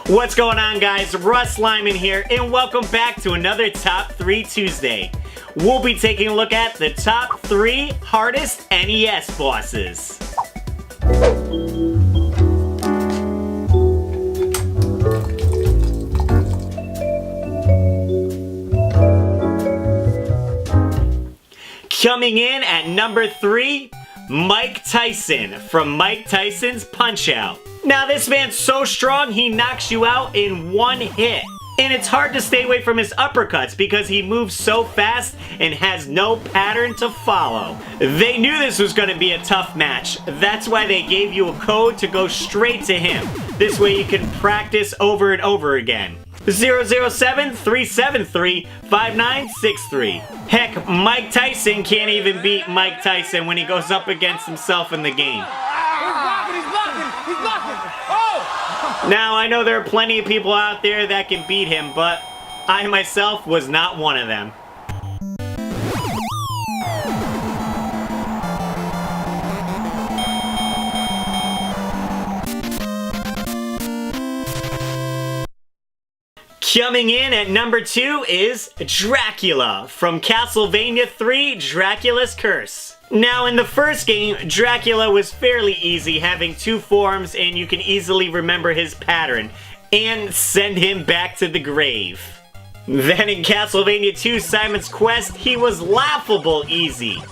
What's going on, guys? RussLyman here, and welcome back to another Top 3 Tuesday. We'll be taking a look at the top 3 hardest NES bosses. Coming in at number 3, Mike Tyson from Mike Tyson's Punch-Out! Now this man's so strong he knocks you out in one hit. And it's hard to stay away from his uppercuts because he moves so fast and has no pattern to follow. They knew this was going to be a tough match. That's why they gave you a code to go straight to him. This way you can practice over and over again. 007-373-5963. Heck, Mike Tyson can't even beat Mike Tyson when he goes up against himself in the game. He's blocking! Oh! Now, I know there are plenty of people out there that can beat him, but I myself was not one of them. Coming in at number 2 is Dracula from Castlevania 3: Dracula's Curse. Now in the first game, Dracula was fairly easy, having 2 forms, and you can easily remember his pattern and send him back to the grave. Then in Castlevania 2: Simon's Quest, he was laughable easy.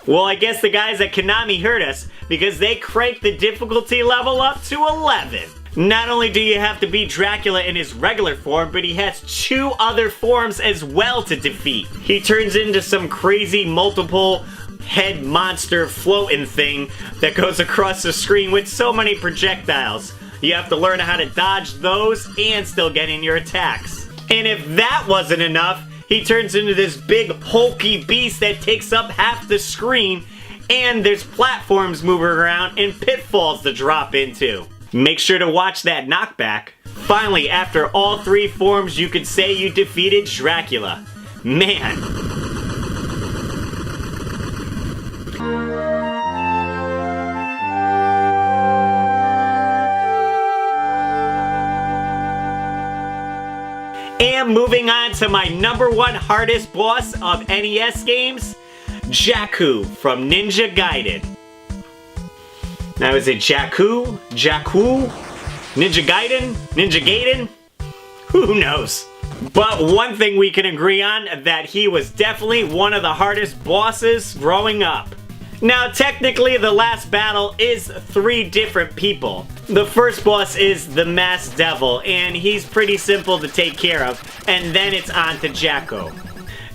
Well, I guess the guys at Konami heard us because they cranked the difficulty level up to 11. Not only do you have to beat Dracula in his regular form, but he has 2 other forms as well to defeat. He turns into some crazy multiple head monster floating thing that goes across the screen with so many projectiles. You have to learn how to dodge those and still get in your attacks. And if that wasn't enough, he turns into this big hulky beast that takes up half the screen, and there's platforms moving around and pitfalls to drop into. Make sure to watch that knockback. Finally, after all 3 forms, you could say you defeated Dracula. Man. And moving on to my number 1 hardest boss of NES games, Jakku from Ninja Gaiden. Now is it Jakku? Jakku? Ninja Gaiden? Ninja Gaiden? Who knows? But one thing we can agree on, that he was definitely one of the hardest bosses growing up. Now technically the last battle is 3 different people. The first boss is the Masked Devil, and he's pretty simple to take care of, and then it's on to Jakku.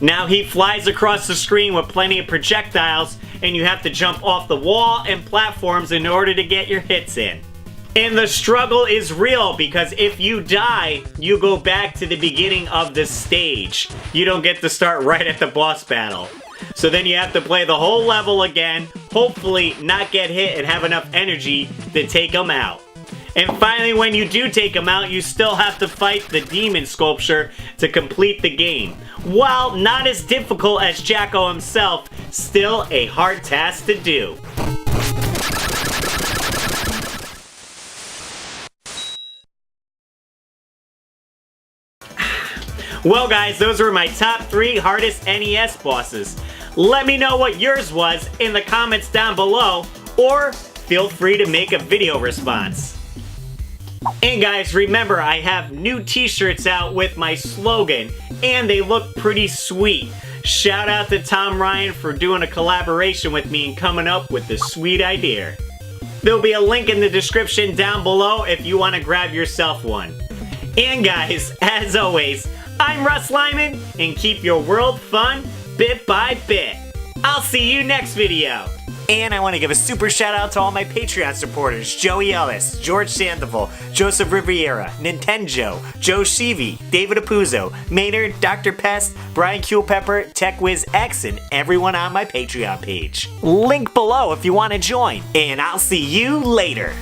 Now he flies across the screen with plenty of projectiles, and you have to jump off the wall and platforms in order to get your hits in. And the struggle is real, because if you die, you go back to the beginning of the stage. You don't get to start right at the boss battle. So then you have to play the whole level again, hopefully not get hit and have enough energy to take them out. And finally, when you do take them out, you still have to fight the demon sculpture to complete the game. While not as difficult as Jakku himself, still a hard task to do. Well guys, those were my top 3 hardest NES bosses. Let me know what yours was in the comments down below, or feel free to make a video response. And guys, remember, I have new t-shirts out with my slogan, and they look pretty sweet. Shout out to Tom Ryan for doing a collaboration with me and coming up with this sweet idea. There'll be a link in the description down below if you want to grab yourself one. And guys, as always, I'm RussLyman, and keep your world fun bit by bit. I'll see you next video. And I want to give a super shout out to all my Patreon supporters: Joey Ellis, George Sandoval, Joseph Riviera, Nintendo, Joe Sheevy, David Apuzzo, Maynard, Dr. Pest, Brian Culpepper, TechWizX, and everyone on my Patreon page. Link below if you want to join, and I'll see you later.